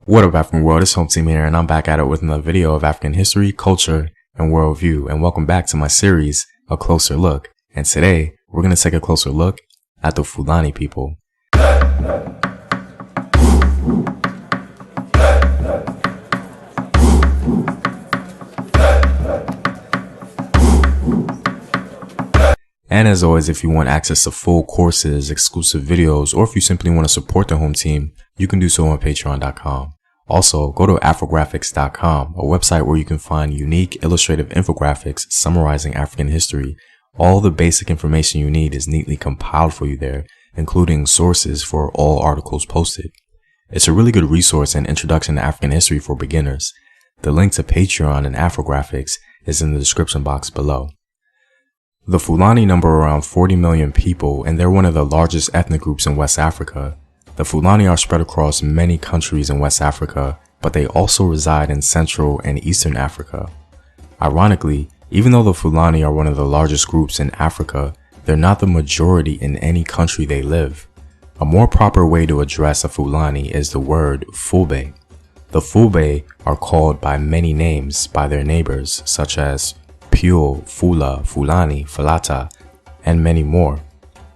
What up, African world? It's Home Team here, and I'm back at it with another video of African history, culture, and worldview. And welcome back to my series, A Closer Look. And today, we're going to take a closer look at the Fulani people. And as always, if you want access to full courses, exclusive videos, or if you simply want to support the home team, you can do so on patreon.com. Also, go to afrographics.com, a website where you can find unique illustrative infographics summarizing African history. All the basic information you need is neatly compiled for you there, including sources for all articles posted. It's a really good resource and introduction to African history for beginners. The link to Patreon and Afrographics is in the description box below. The Fulani number around 40 million people, and they're one of the largest ethnic groups in West Africa. The Fulani are spread across many countries in West Africa, but they also reside in Central and Eastern Africa. Ironically, even though the Fulani are one of the largest groups in Africa, they're not the majority in any country they live. A more proper way to address a Fulani is the word Fulbe. The Fulbe are called by many names by their neighbors, such as Pure, Fula, Fulani, Falata, and many more.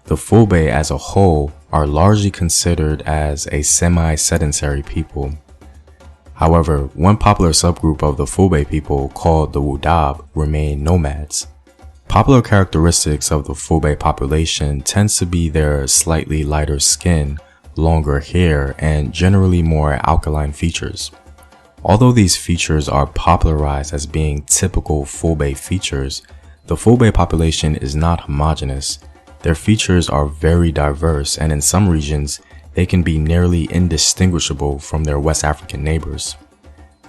The Fulbe as a whole are largely considered as a semi-sedentary people. However, one popular subgroup of the Fulbe people, called the Wudab, remain nomads. Popular characteristics of the Fulbe population tends to be their slightly lighter skin, longer hair, and generally more alkaline features. Although these features are popularized as being typical Fulbe features, the Fulbe population is not homogeneous. Their features are very diverse, and in some regions, they can be nearly indistinguishable from their West African neighbors.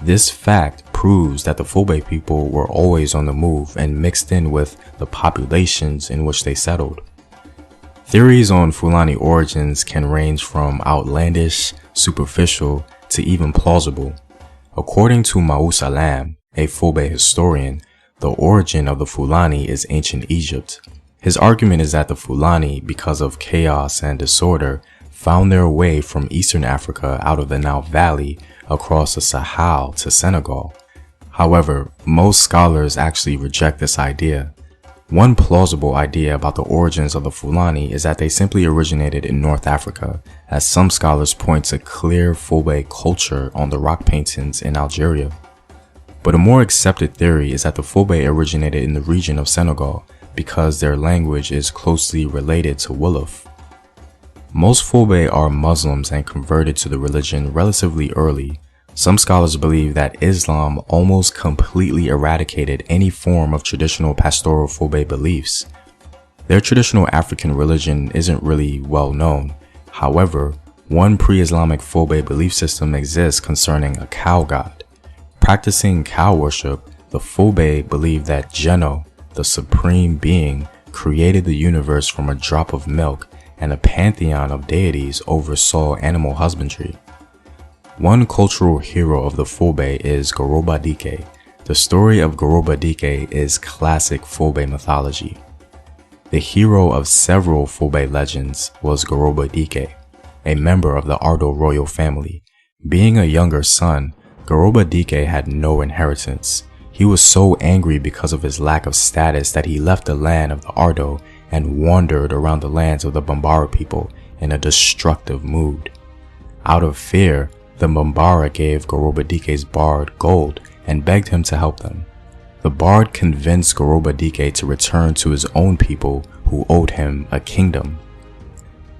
This fact proves that the Fulbe people were always on the move and mixed in with the populations in which they settled. Theories on Fulani origins can range from outlandish, superficial, to even plausible. According to Mausalam, a Fulbe historian, the origin of the Fulani is ancient Egypt. His argument is that the Fulani, because of chaos and disorder, found their way from Eastern Africa out of the Nile Valley across the Sahel to Senegal. However, most scholars actually reject this idea. One plausible idea about the origins of the Fulani is that they simply originated in North Africa, as some scholars point to clear Fulbe culture on the rock paintings in Algeria. But a more accepted theory is that the Fulbe originated in the region of Senegal because their language is closely related to Wolof. Most Fulbe are Muslims and converted to the religion relatively early. Some scholars believe that Islam almost completely eradicated any form of traditional pastoral Fulbe beliefs. Their traditional African religion isn't really well known. However, one pre-Islamic Fulbe belief system exists concerning a cow god. Practicing cow worship, the Fulbe believed that Jeno, the supreme being, created the universe from a drop of milk, and a pantheon of deities oversaw animal husbandry. One cultural hero of the Fulbe is Goroba Dike. The story of Goroba Dike is classic Fulbe mythology. The hero of several Fulbe legends was Goroba Dike, a member of the Ardo royal family. Being a younger son, Goroba Dike had no inheritance. He was so angry because of his lack of status that he left the land of the Ardo and wandered around the lands of the Bambara people in a destructive mood. Out of fear, the Bambara gave Goroba Dike's bard gold and begged him to help them. The bard convinced Goroba Dike to return to his own people who owed him a kingdom.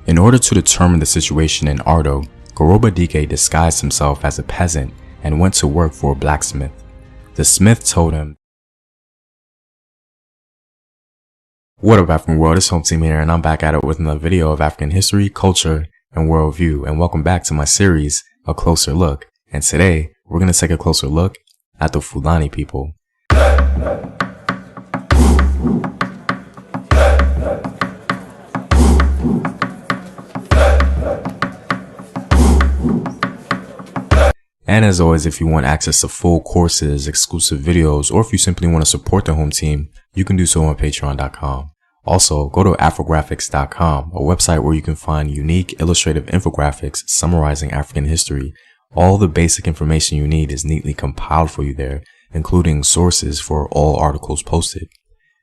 In order to determine the situation in Ardo, Goroba Dike disguised himself as a peasant and went to work for a blacksmith. The smith told him, "What up, African world? It's Home Team here, and I'm back at it with another video of African history, culture, and worldview. And welcome back to my series, A Closer Look. And today, we're going to take a closer look at the Fulani people." And as always, if you want access to full courses, exclusive videos, or if you simply want to support the home team, you can do so on patreon.com. Also, go to afrographics.com, a website where you can find unique illustrative infographics summarizing African history. All the basic information you need is neatly compiled for you there, including sources for all articles posted.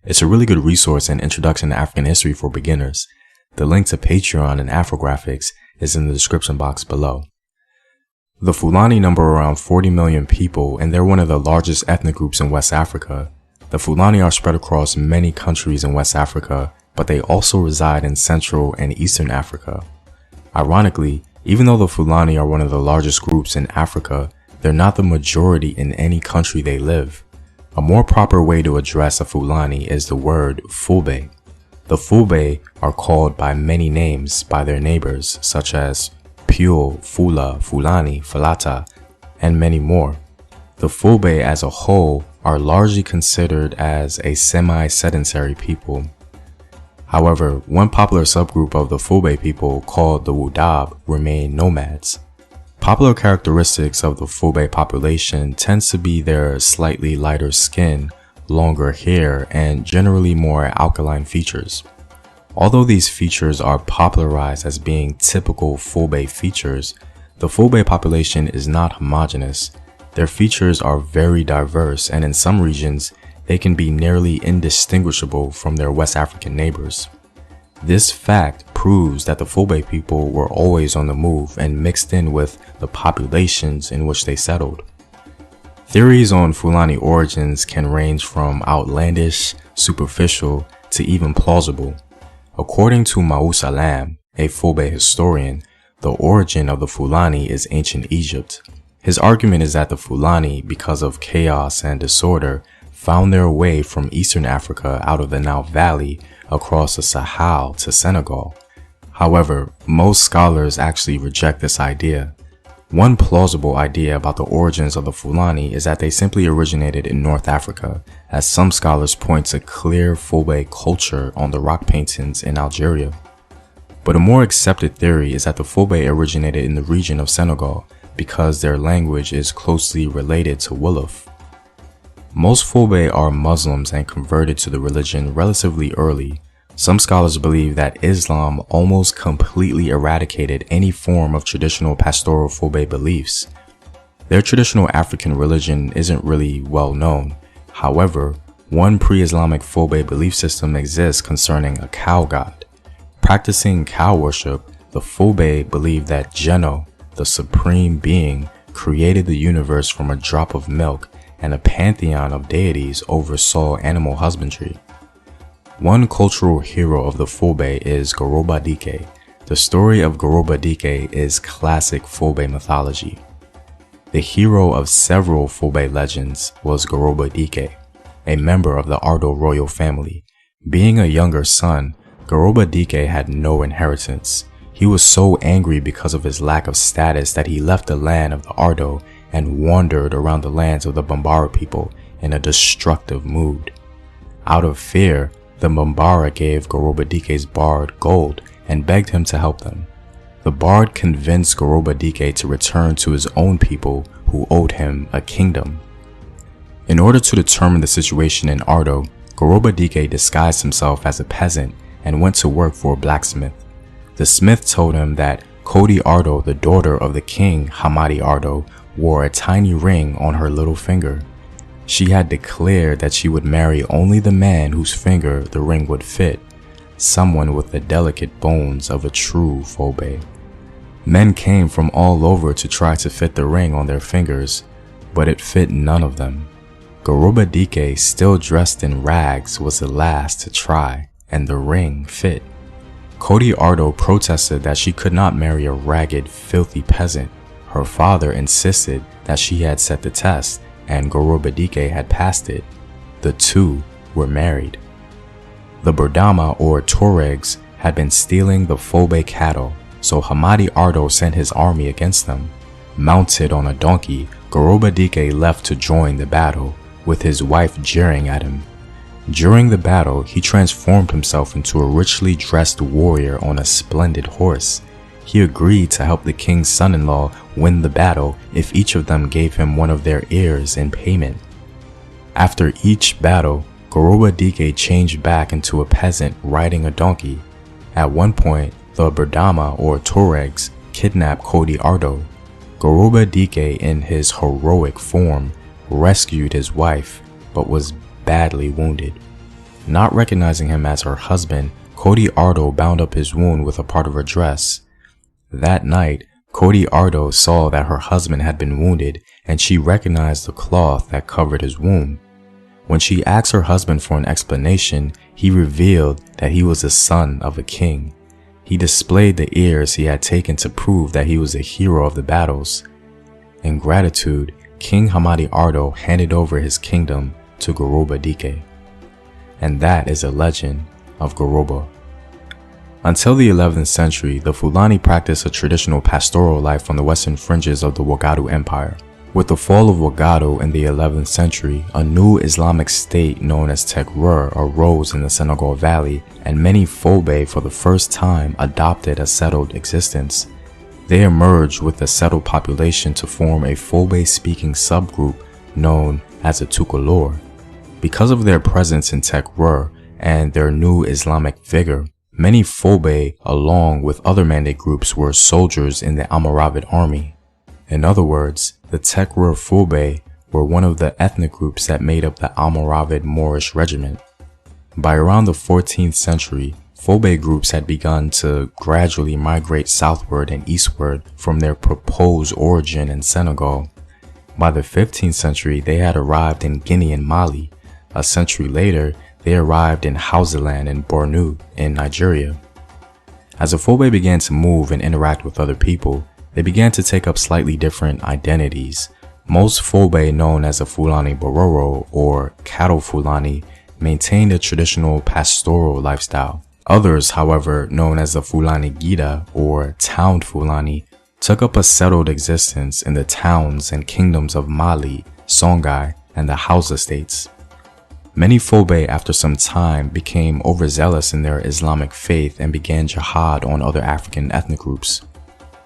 It's a really good resource and introduction to African history for beginners. The link to Patreon and Afrographics is in the description box below. The Fulani number around 40 million people, and they're one of the largest ethnic groups in West Africa. The Fulani are spread across many countries in West Africa, but they also reside in Central and Eastern Africa. Ironically, even though the Fulani are one of the largest groups in Africa, they're not the majority in any country they live. A more proper way to address a Fulani is the word Fulbe. The Fulbe are called by many names by their neighbors, such as Pio, Fula, Fulani, Falata, and many more. The Fulbe as a whole are largely considered as a semi-sedentary people. However, one popular subgroup of the Fulbe people called the Wudab remain nomads. Popular characteristics of the Fulbe population tends to be their slightly lighter skin, longer hair, and generally more alkaline features. Although these features are popularized as being typical Fulbe features, the Fulbe population is not homogeneous. Their features are very diverse, and in some regions, they can be nearly indistinguishable from their West African neighbors. This fact proves that the Fulbe people were always on the move and mixed in with the populations in which they settled. Theories on Fulani origins can range from outlandish, superficial, to even plausible. According to Ma'u Salam, a Fulbe historian, the origin of the Fulani is ancient Egypt. His argument is that the Fulani, because of chaos and disorder, found their way from Eastern Africa out of the Nile Valley across the Sahel to Senegal. However, most scholars actually reject this idea. One plausible idea about the origins of the Fulani is that they simply originated in North Africa, as some scholars point to clear Fulbe culture on the rock paintings in Algeria. But a more accepted theory is that the Fulbe originated in the region of Senegal because their language is closely related to Wolof. Most Fulbe are Muslims and converted to the religion relatively early. Some scholars believe that Islam almost completely eradicated any form of traditional pastoral Fulbe beliefs. Their traditional African religion isn't really well known. However, one pre-Islamic Fulbe belief system exists concerning a cow god. Practicing cow worship, the Fulbe believed that Jeno, the supreme being, created the universe from a drop of milk, and a pantheon of deities oversaw animal husbandry. One cultural hero of the Fulbe is Goroba Dike. The story of Goroba Dike is classic Fulbe mythology. The hero of several Fulbe legends was Goroba Dike, a member of the Ardo royal family. Being a younger son, Goroba Dike had no inheritance. He was so angry because of his lack of status that he left the land of the Ardo and wandered around the lands of the Bambara people in a destructive mood. Out of fear, the Bambara gave Goroba Dike's bard gold and begged him to help them. The bard convinced Goroba Dike to return to his own people who owed him a kingdom. In order to determine the situation in Ardo, Goroba Dike disguised himself as a peasant and went to work for a blacksmith. The smith told him that Kodi Ardo, the daughter of the king Hamadi Ardo, wore a tiny ring on her little finger. She had declared that she would marry only the man whose finger the ring would fit, someone with the delicate bones of a true Fulbe. Men came from all over to try to fit the ring on their fingers, but it fit none of them. Goroba Dike, still dressed in rags, was the last to try, and the ring fit. Kodi Ardo protested that she could not marry a ragged, filthy peasant. Her father insisted that she had set the test, and Goroba Dike had passed it. The two were married. The Berdama, or Tuaregs, had been stealing the Fulbe cattle, so Hamadi Ardo sent his army against them. Mounted on a donkey, Goroba Dike left to join the battle, with his wife jeering at him. During the battle, he transformed himself into a richly dressed warrior on a splendid horse. He agreed to help the king's son-in-law win the battle if each of them gave him one of their ears in payment. After each battle, Goroba Dike changed back into a peasant riding a donkey. At one point, the Berdama, or Tuaregs, kidnapped Kodi Ardo. Goroba Dike, in his heroic form, rescued his wife, but was badly wounded. Not recognizing him as her husband, Cody Ardo bound up his wound with a part of her dress. That night, Cody Ardo saw that her husband had been wounded, and she recognized the cloth that covered his wound. When she asked her husband for an explanation, he revealed that he was the son of a king. He displayed the ears he had taken to prove that he was a hero of the battles. In gratitude, King Hamadi Ardo handed over his kingdom to Goroba Dike. And that is the legend of Goroba. Until the 11th century, the Fulani practiced a traditional pastoral life on the western fringes of the Wagadu Empire. With the fall of Wagadu in the 11th century, a new Islamic state known as Tekrur arose in the Senegal Valley, and many Fulbe for the first time adopted a settled existence. They emerged with the settled population to form a Fulbe-speaking subgroup known as the Tukulor. Because of their presence in Tekrur and their new Islamic vigor, many Fulbe, along with other mandate groups, were soldiers in the Almoravid army. In other words, the Tekrur Fulbe were one of the ethnic groups that made up the Almoravid Moorish regiment. By around the 14th century, Fulbe groups had begun to gradually migrate southward and eastward from their proposed origin in Senegal. By the 15th century, they had arrived in Guinea and Mali. A century later, they arrived in Hausaland and Bornu in Nigeria. As the Fulbe began to move and interact with other people, they began to take up slightly different identities. Most Fulbe, known as the Fulani Bororo or Cattle Fulani, maintained a traditional pastoral lifestyle. Others, however, known as the Fulani Gida or Town Fulani, took up a settled existence in the towns and kingdoms of Mali, Songhai, and the Hausa states. Many Fulbe after some time became overzealous in their Islamic faith and began jihad on other African ethnic groups.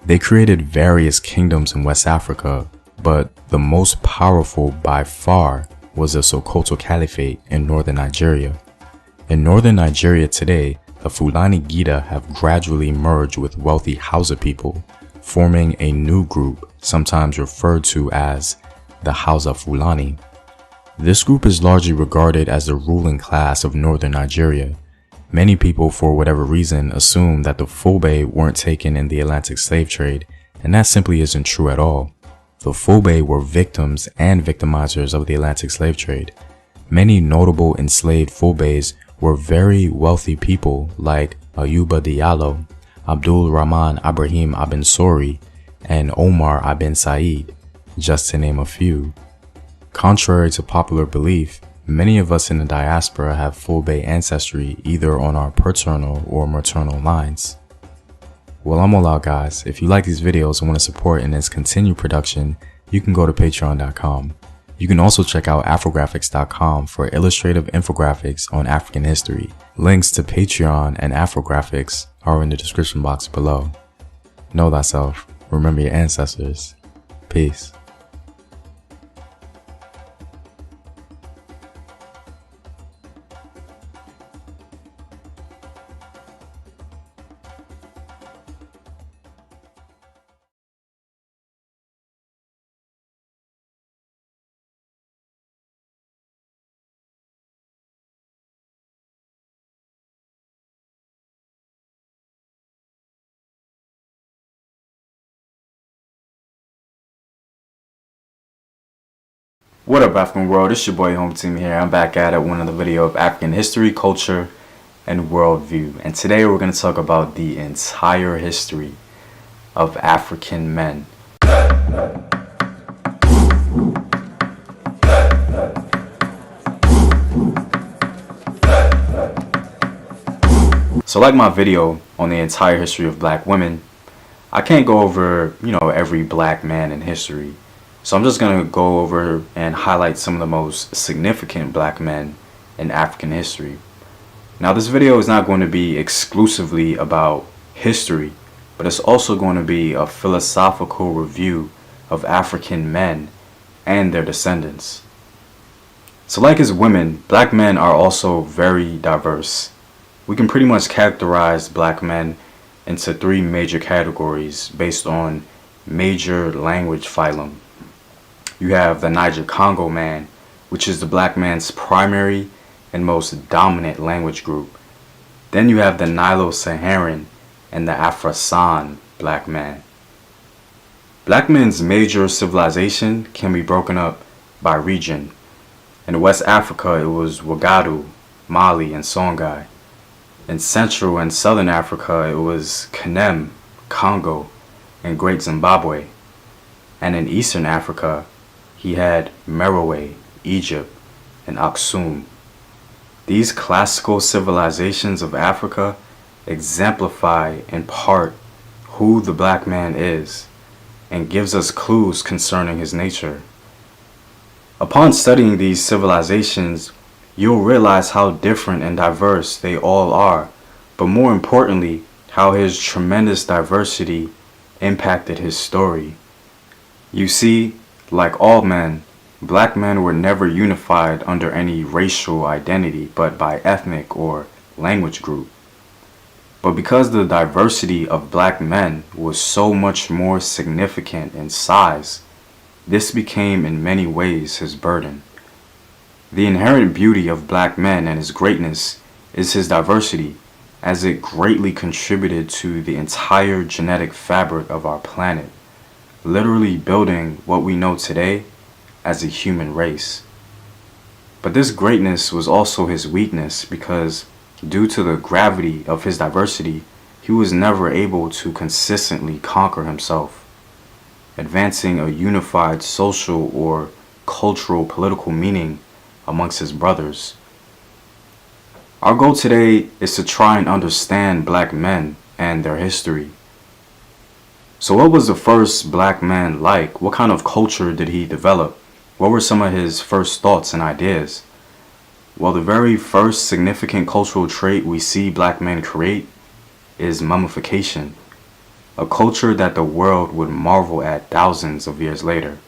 They created various kingdoms in West Africa, but the most powerful by far was the Sokoto Caliphate in northern Nigeria. In northern Nigeria today, the Fulani Gida have gradually merged with wealthy Hausa people, forming a new group sometimes referred to as the Hausa Fulani. This group is largely regarded as the ruling class of northern Nigeria. Many people, for whatever reason, assume that the Fulbe weren't taken in the Atlantic slave trade, and that simply isn't true at all. The Fulbe were victims and victimizers of the Atlantic slave trade. Many notable enslaved Fulbes were very wealthy people like Ayuba Diallo, Abdul Rahman Ibrahim Ibn Sori, and Omar Ibn Said, just to name a few. Contrary to popular belief, many of us in the diaspora have Fulbe ancestry either on our paternal or maternal lines. Well, I'm all out, guys. If you like these videos and want to support in its continued production, you can go to patreon.com. You can also check out Afrographics.com for illustrative infographics on African history. Links to Patreon and Afrographics are in the description box below. Know thyself, remember your ancestors. Peace. What up, African world? It's your boy Home Team here. I'm back at it with another video of African history, culture, and worldview. And today we're going to talk about the entire history of African men. So like my video on the entire history of black women, I can't go over, every black man in history. So I'm just going to go over and highlight some of the most significant black men in African history. Now, this video is not going to be exclusively about history, but it's also going to be a philosophical review of African men and their descendants. So like as women, black men are also very diverse. We can pretty much characterize black men into three major categories based on major language phylum. You have the Niger-Congo man, which is the black man's primary and most dominant language group. Then you have the Nilo-Saharan and the Afro-San black man. Black men's major civilization can be broken up by region. In West Africa, it was Ouagadougou, Mali, and Songhai. In Central and Southern Africa, it was Kanem, Congo, and Great Zimbabwe. And in Eastern Africa, he had Merowe, Egypt, and Aksum. These classical civilizations of Africa exemplify in part who the black man is and gives us clues concerning his nature. Upon studying these civilizations, you'll realize how different and diverse they all are, but more importantly, how his tremendous diversity impacted his story. You see, like all men, black men were never unified under any racial identity, but by ethnic or language group. But because the diversity of black men was so much more significant in size, this became in many ways his burden. The inherent beauty of black men and his greatness is his diversity, as it greatly contributed to the entire genetic fabric of our planet, literally building what we know today as a human race. But this greatness was also his weakness because, due to the gravity of his diversity, he was never able to consistently conquer himself, advancing a unified social or cultural political meaning amongst his brothers. Our goal today is to try and understand black men and their history. So what was the first black man like? What kind of culture did he develop? What were some of his first thoughts and ideas? Well, the very first significant cultural trait we see black men create is mummification, a culture that the world would marvel at thousands of years later.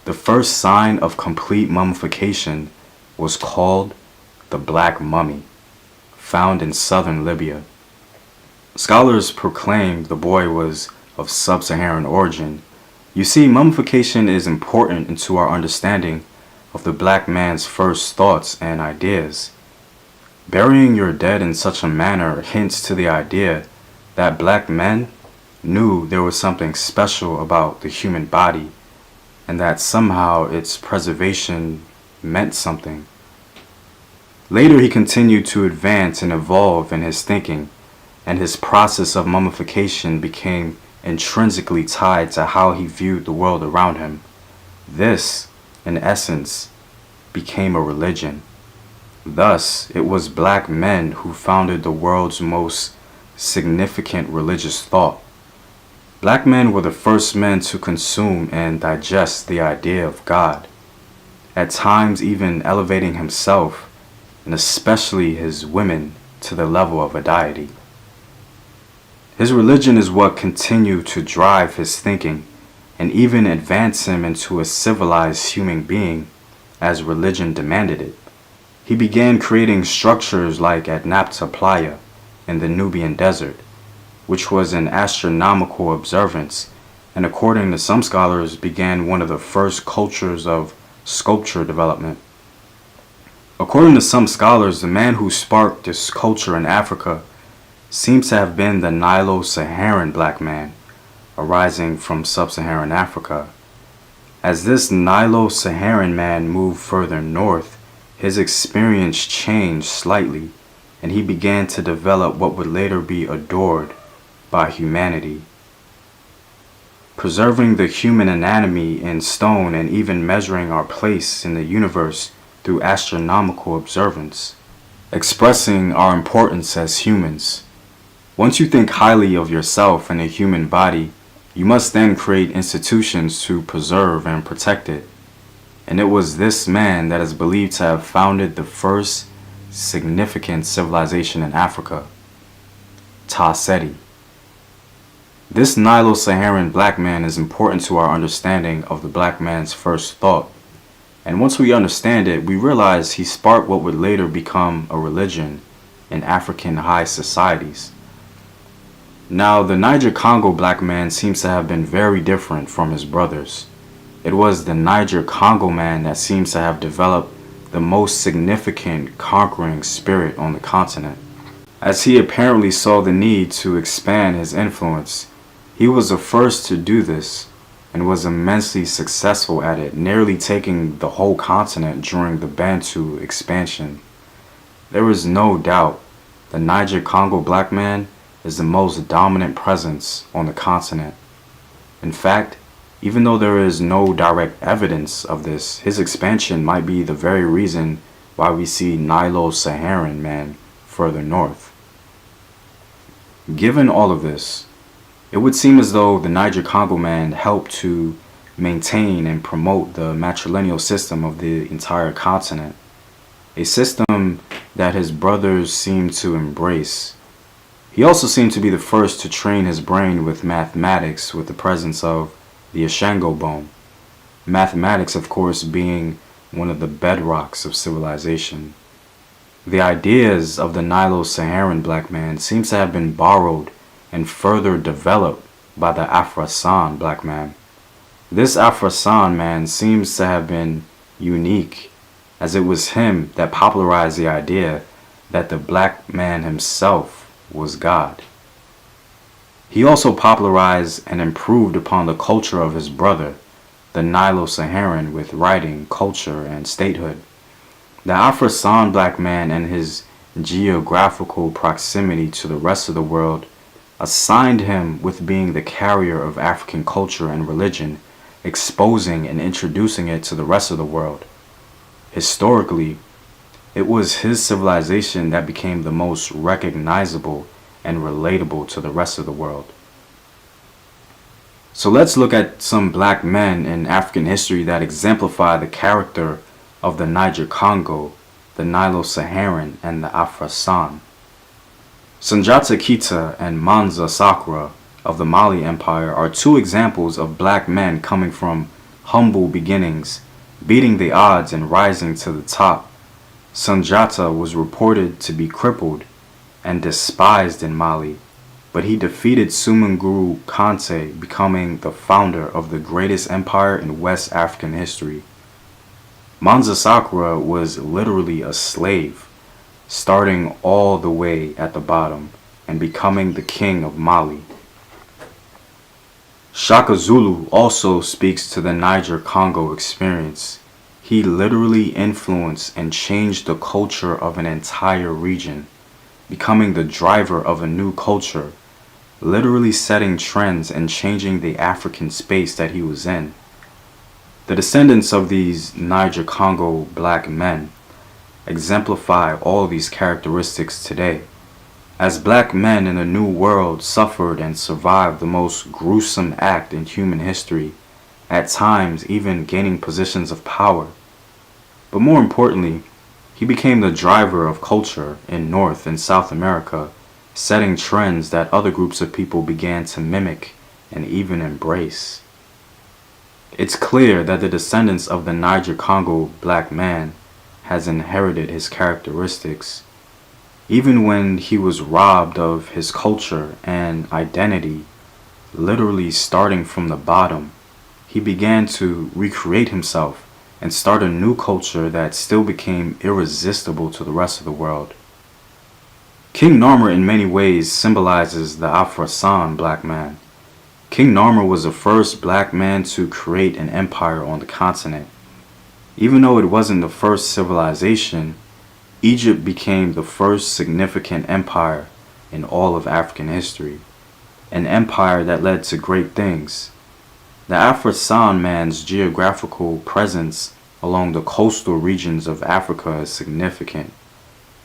The first sign of complete mummification was called the Black Mummy, found in southern Libya. Scholars proclaimed the boy was of sub-Saharan origin. You see, mummification is important into our understanding of the black man's first thoughts and ideas. Burying your dead in such a manner hints to the idea that black men knew there was something special about the human body and that somehow its preservation meant something. Later, he continued to advance and evolve in his thinking, and his process of mummification became intrinsically tied to how he viewed the world around him. This, in essence, became a religion. Thus, it was black men who founded the world's most significant religious thought. Black men were the first men to consume and digest the idea of God, at times even elevating himself, and especially his women, to the level of a deity. His religion is what continued to drive his thinking and even advance him into a civilized human being as religion demanded it. He began creating structures like at Nabta Playa in the Nubian desert, which was an astronomical observance, and according to some scholars began one of the first cultures of sculpture development. According to some scholars, the man who sparked this culture in Africa seems to have been the Nilo-Saharan black man, arising from sub-Saharan Africa. As this Nilo-Saharan man moved further north, his experience changed slightly, and he began to develop what would later be adored by humanity. Preserving the human anatomy in stone and even measuring our place in the universe through astronomical observance, expressing our importance as humans. Once you think highly of yourself and the human body, you must then create institutions to preserve and protect it. And it was this man that is believed to have founded the first significant civilization in Africa, Ta Seti. This Nilo-Saharan black man is important to our understanding of the black man's first thought. And once we understand it, we realize he sparked what would later become a religion in African high societies. Now, the Niger-Congo black man seems to have been very different from his brothers. It was the Niger-Congo man that seems to have developed the most significant conquering spirit on the continent. As he apparently saw the need to expand his influence, he was the first to do this and was immensely successful at it, nearly taking the whole continent during the Bantu expansion. There is no doubt the Niger-Congo black man is the most dominant presence on the continent. In fact, even though there is no direct evidence of this, his expansion might be the very reason why we see Nilo-Saharan man further north. Given all of this, it would seem as though the Niger-Congo man helped to maintain and promote the matrilineal system of the entire continent, a system that his brothers seemed to embrace. He also seemed to be the first to train his brain with mathematics with the presence of the Ashango bone. Mathematics, of course, being one of the bedrocks of civilization. The ideas of the Nilo-Saharan black man seems to have been borrowed and further developed by the Afro-San black man. This Afro-San man seems to have been unique, as it was him that popularized the idea that the black man himself was God. He also popularized and improved upon the culture of his brother, the Nilo-Saharan, with writing, culture, and statehood. The Afro-San black man and his geographical proximity to the rest of the world assigned him with being the carrier of African culture and religion, exposing and introducing it to the rest of the world. Historically, it was his civilization that became the most recognizable and relatable to the rest of the world. So let's look at some black men in African history that exemplify the character of the Niger-Congo, the Nilo-Saharan, and the Afro-San. Sunjata Keita and Mansa Sakura of the Mali Empire are two examples of black men coming from humble beginnings, beating the odds and rising to the top. Sunjata was reported to be crippled and despised in Mali, but he defeated Sumanguru Kante, becoming the founder of the greatest empire in West African history. Mansa Sakura was literally a slave, starting all the way at the bottom and becoming the king of Mali. Shaka Zulu also speaks to the Niger-Congo experience. He literally influenced and changed the culture of an entire region, becoming the driver of a new culture, literally setting trends and changing the African space that he was in. The descendants of these Niger-Congo black men exemplify all these characteristics today. As black men in the New World suffered and survived the most gruesome act in human history, at times even gaining positions of power. But more importantly, he became the driver of culture in North and South America, setting trends that other groups of people began to mimic and even embrace. It's clear that the descendants of the Niger-Congo black man has inherited his characteristics. Even when he was robbed of his culture and identity, literally starting from the bottom, he began to recreate himself and start a new culture that still became irresistible to the rest of the world. King Narmer in many ways symbolizes the Afro-San black man. King Narmer was the first black man to create an empire on the continent. Even though it wasn't the first civilization, Egypt became the first significant empire in all of African history, an empire that led to great things. The Afro-San man's geographical presence along the coastal regions of Africa is significant.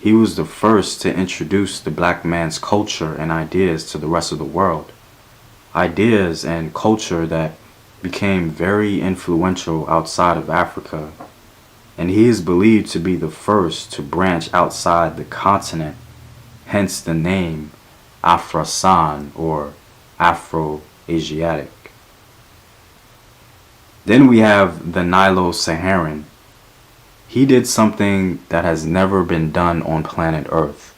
He was the first to introduce the black man's culture and ideas to the rest of the world. Ideas and culture that became very influential outside of Africa, and he is believed to be the first to branch outside the continent, hence the name Afro-San or Afro-Asiatic. Then we have the Nilo-Saharan. He did something that has never been done on planet Earth.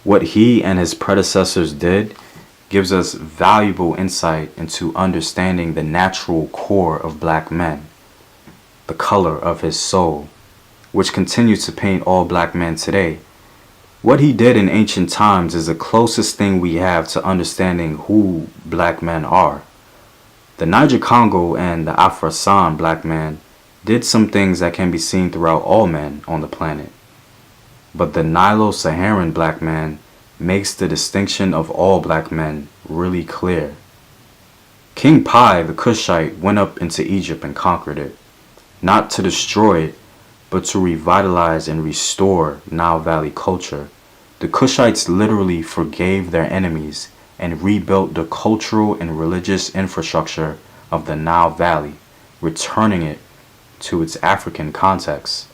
What he and his predecessors did gives us valuable insight into understanding the natural core of black men, the color of his soul, which continues to paint all black men today. What he did in ancient times is the closest thing we have to understanding who black men are. The Niger-Congo and the Afro-San black man did some things that can be seen throughout all men on the planet. But the Nilo-Saharan black man makes the distinction of all black men really clear. King Pi, the Kushite, went up into Egypt and conquered it, not to destroy it, but to revitalize and restore Nile Valley culture. The Kushites literally forgave their enemies and rebuilt the cultural and religious infrastructure of the Nile Valley, returning it to its African context.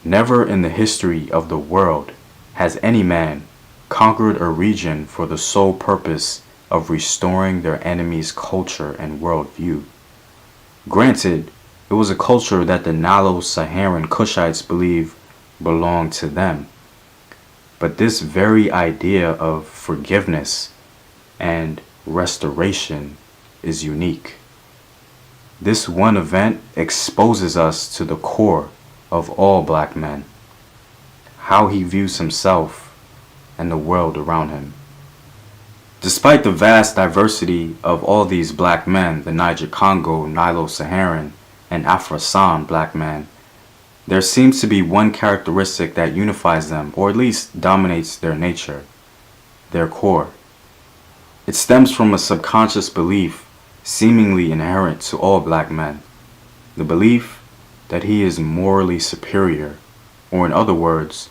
Never in the history of the world has any man conquered a region for the sole purpose of restoring their enemy's culture and worldview. Granted, it was a culture that the Nilo-Saharan Kushites believe belonged to them. But this very idea of forgiveness and restoration is unique. This one event exposes us to the core of all black men, how he views himself and the world around him. Despite the vast diversity of all these black men, the Niger-Congo, Nilo-Saharan, and Afro-San black man, there seems to be one characteristic that unifies them, or at least dominates their nature, their core. It stems from a subconscious belief seemingly inherent to all black men, the belief that he is morally superior, or in other words,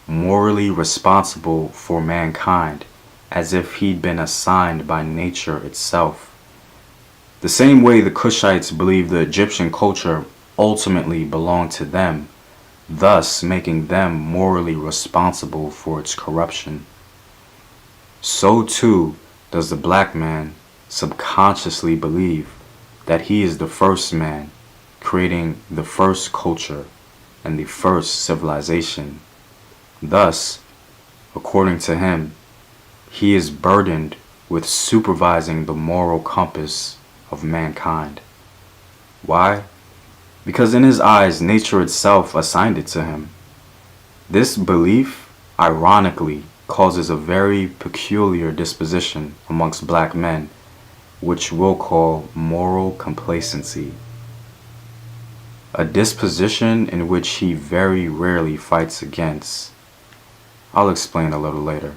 morally responsible for mankind, as if he'd been assigned by nature itself. The same way the Kushites believed the Egyptian culture ultimately belonged to them, thus making them morally responsible for its corruption. So too does the black man subconsciously believe that he is the first man, creating the first culture and the first civilization. Thus, according to him, he is burdened with supervising the moral compass of mankind. Why? Because in his eyes, nature itself assigned it to him. This belief, ironically, causes a very peculiar disposition amongst black men, which we'll call moral complacency. A disposition in which he very rarely fights against. I'll explain a little later.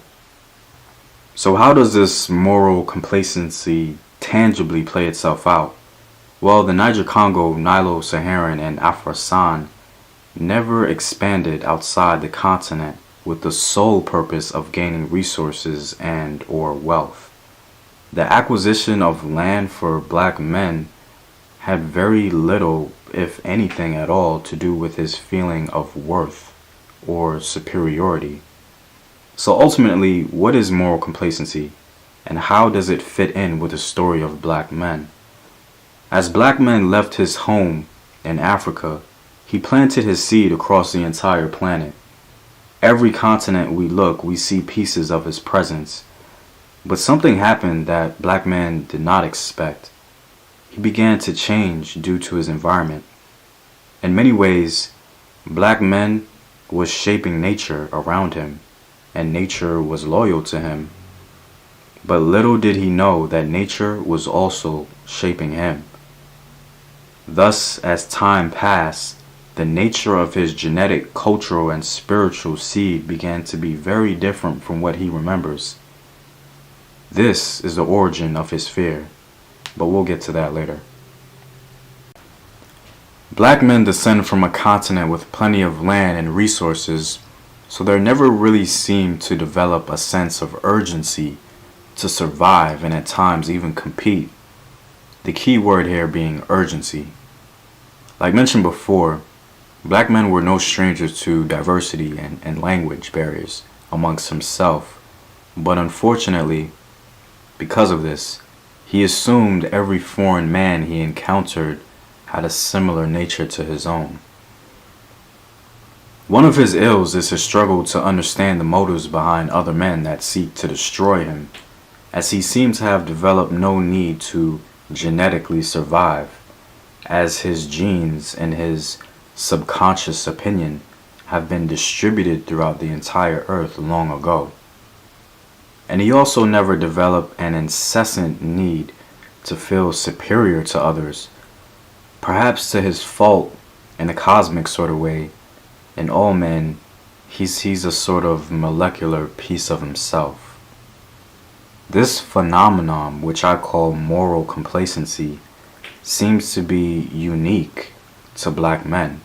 So how does this moral complacency tangibly play itself out? Well, the Niger-Congo, Nilo-Saharan, and Afro-San never expanded outside the continent with the sole purpose of gaining resources and or wealth. The acquisition of land for black men had very little, if anything at all, to do with his feeling of worth or superiority. So ultimately, what is moral complacency, and how does it fit in with the story of black men? As black men left his home in Africa, he planted his seed across the entire planet. Every continent we look, we see pieces of his presence. But something happened that black men did not expect. He began to change due to his environment. In many ways, black men was shaping nature around him, and nature was loyal to him. But little did he know that nature was also shaping him. Thus, as time passed, the nature of his genetic, cultural, and spiritual seed began to be very different from what he remembers. This is the origin of his fear, but we'll get to that later. Black men descend from a continent with plenty of land and resources, so there never really seemed to develop a sense of urgency to survive and at times even compete. The key word here being urgency. Like mentioned before, black men were no strangers to diversity and language barriers amongst himself, but unfortunately, because of this, he assumed every foreign man he encountered had a similar nature to his own. One of his ills is his struggle to understand the motives behind other men that seek to destroy him. as he seems to have developed no need to genetically survive, as his genes and his subconscious opinion have been distributed throughout the entire earth long ago. And he also never developed an incessant need to feel superior to others, perhaps to his fault in a cosmic sort of way. In all men, he's a sort of molecular piece of himself. This phenomenon, which I call moral complacency, seems to be unique to black men.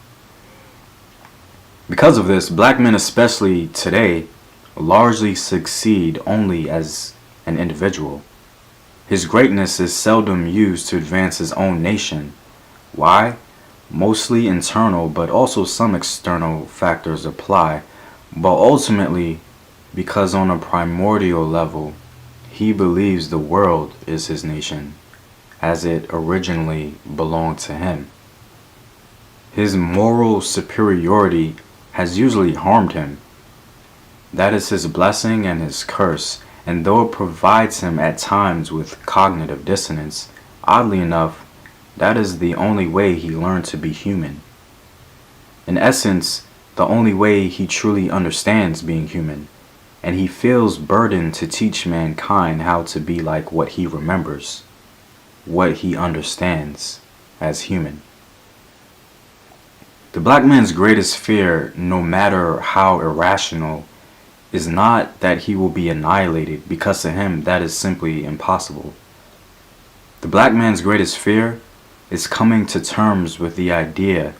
Because of this, black men, especially today, largely succeed only as an individual. His greatness is seldom used to advance his own nation. Why? Mostly internal, but also some external factors apply, but ultimately because on a primordial level, he believes the world is his nation, as it originally belonged to him. His moral superiority has usually harmed him. That is his blessing and his curse, and though it provides him at times with cognitive dissonance, oddly enough, that is the only way he learned to be human. In essence, the only way he truly understands being human, and he feels burdened to teach mankind how to be like what he remembers, what he understands as human. The black man's greatest fear, no matter how irrational, is not that he will be annihilated, because to him that is simply impossible. The black man's greatest fear is coming to terms with the idea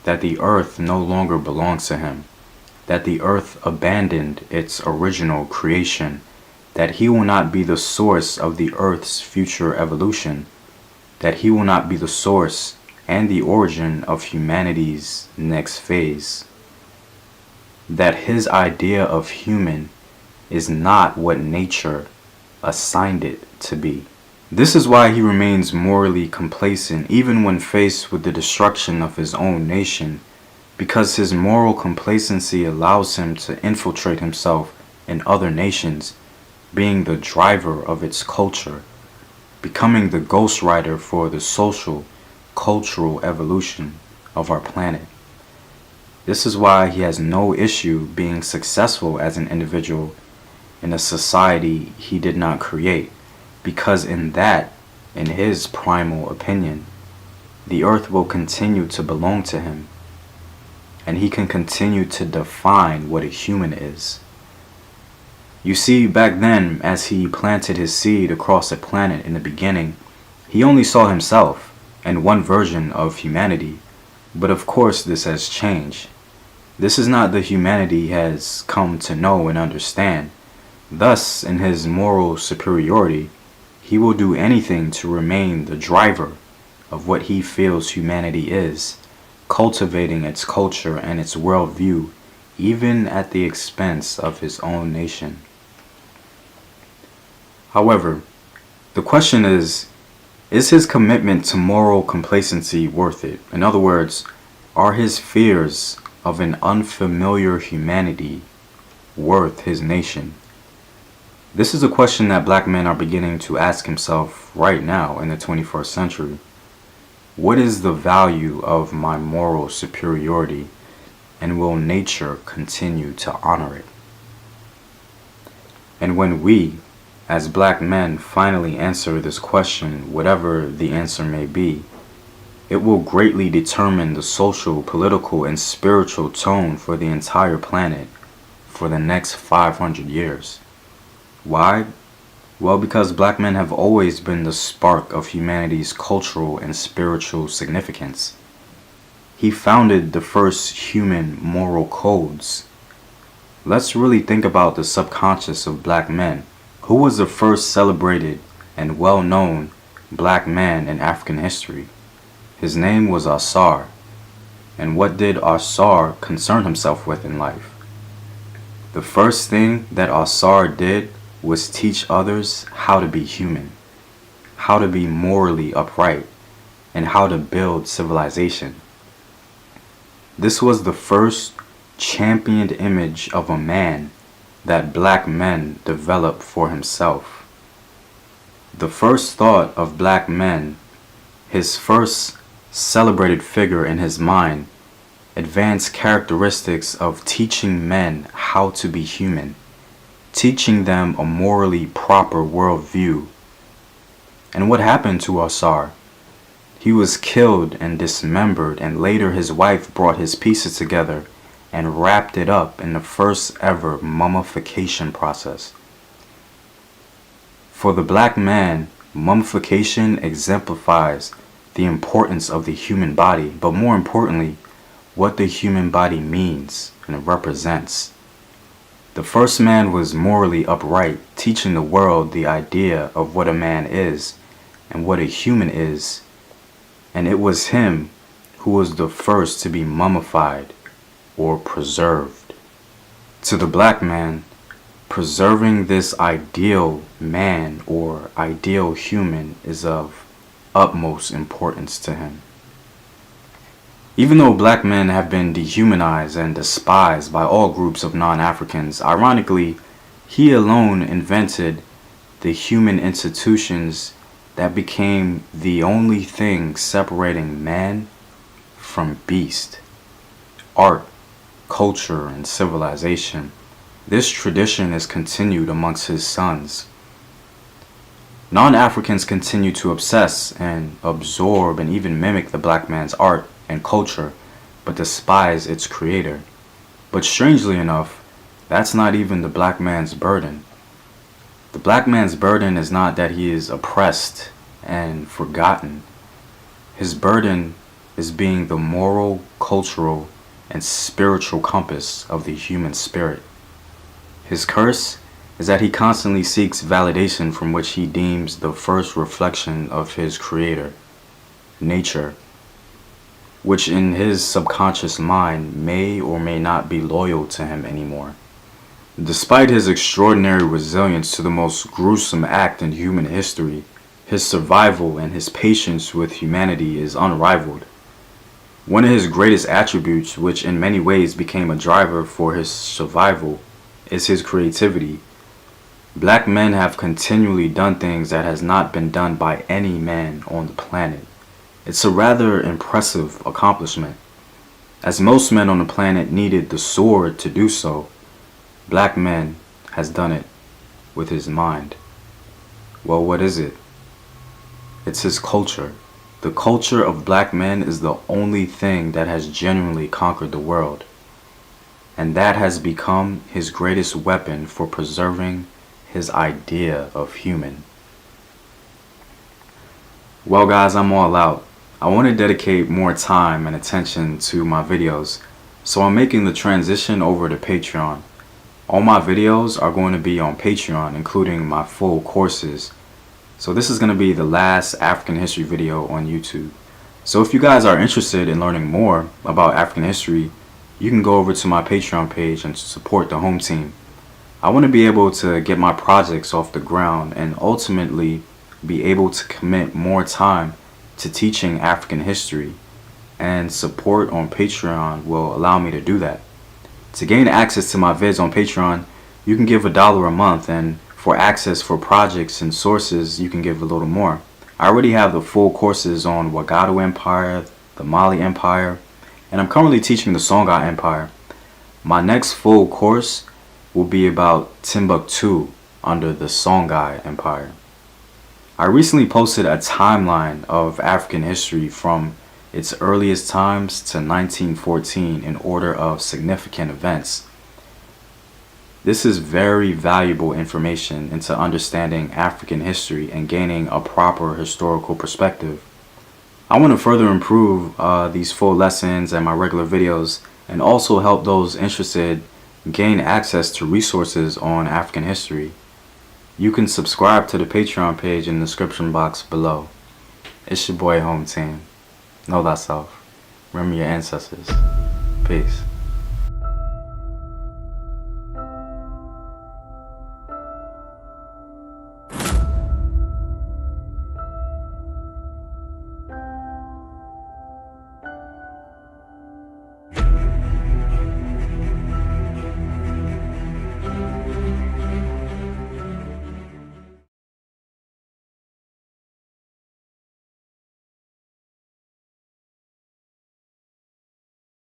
that the earth no longer belongs to him, that the earth abandoned its original creation, that he will not be the source of the earth's future evolution, that he will not be the source and the origin of humanity's next phase, that his idea of human is not what nature assigned it to be. This is why he remains morally complacent even when faced with the destruction of his own nation, because his moral complacency allows him to infiltrate himself in other nations, being the driver of its culture, becoming the ghostwriter for the social, cultural evolution of our planet. This is why he has no issue being successful as an individual in a society he did not create, because in his primal opinion, the earth will continue to belong to him, and he can continue to define what a human is. You see, back then, as he planted his seed across the planet in the beginning, he only saw himself and one version of humanity, but of course this has changed. This is not the humanity he has come to know and understand. Thus, in his moral superiority, he will do anything to remain the driver of what he feels humanity is, cultivating its culture and its worldview, even at the expense of his own nation. However, the question is his commitment to moral complacency worth it? In other words, are his fears of an unfamiliar humanity worth his nation? This is a question that black men are beginning to ask himself right now in the 21st century. What is the value of my moral superiority, and will nature continue to honor it? And when we, as black men, finally answer this question, whatever the answer may be, it will greatly determine the social, political, and spiritual tone for the entire planet for the next 500 years. Why? Well, because black men have always been the spark of humanity's cultural and spiritual significance. He founded the first human moral codes. Let's really think about the subconscious of black men. Who was the first celebrated and well-known black man in African history? His name was Asar. And what did Asar concern himself with in life? The first thing that Asar did was teach others how to be human, how to be morally upright, and how to build civilization. This was the first championed image of a man that black men developed for himself. The first thought of black men, his first celebrated figure in his mind, advanced characteristics of teaching men how to be human, teaching them a morally proper worldview. And what happened to Asar? He was killed and dismembered, and later his wife brought his pieces together and wrapped it up in the first ever mummification process. For the black man, mummification exemplifies the importance of the human body, but more importantly, what the human body means and represents. The first man was morally upright, teaching the world the idea of what a man is and what a human is, and it was him who was the first to be mummified or preserved. To the black man, preserving this ideal man or ideal human is of utmost importance to him. Even though black men have been dehumanized and despised by all groups of non-Africans, ironically, he alone invented the human institutions that became the only thing separating man from beast: art, culture, and civilization. This tradition is continued amongst his sons. Non-Africans continue to obsess and absorb and even mimic the black man's art and culture, but despise its creator. But strangely enough, that's not even the black man's burden. The black man's burden is not that he is oppressed and forgotten. His burden is being the moral, cultural, and spiritual compass of the human spirit. His curse is that he constantly seeks validation from which he deems the first reflection of his creator, nature, which in his subconscious mind may or may not be loyal to him anymore. Despite his extraordinary resilience to the most gruesome act in human history, his survival and his patience with humanity is unrivaled. One of his greatest attributes, which in many ways became a driver for his survival, is his creativity. Black men have continually done things that has not been done by any man on the planet. It's a rather impressive accomplishment. As most men on the planet needed the sword to do so, black man has done it with his mind. Well, what is it? It's his culture. The culture of black men is the only thing that has genuinely conquered the world. And that has become his greatest weapon for preserving his idea of human. Well guys, I'm all out. I want to dedicate more time and attention to my videos, so I'm making the transition over to Patreon. All my videos are going to be on Patreon, including my full courses. So this is going to be the last African history video on YouTube. So if you guys are interested in learning more about African history, you can go over to my Patreon page and support the home team. I want to be able to get my projects off the ground and ultimately be able to commit more time to teaching African history, and support on Patreon will allow me to do that. To gain access to my vids on Patreon, you can give $1 a month, and for access for projects and sources, you can give a little more. I already have the full courses on Wagadu Empire, the Mali Empire, and I'm currently teaching the Songhai Empire. My next full course will be about Timbuktu under the Songhai Empire. I recently posted a timeline of African history from its earliest times to 1914 in order of significant events. This is very valuable information into understanding African history and gaining a proper historical perspective. I want to further improve these full lessons and my regular videos, and also help those interested gain access to resources on African history. You can subscribe to the Patreon page in the description box below. It's your boy Home Team. Know thyself. Remember your ancestors. Peace.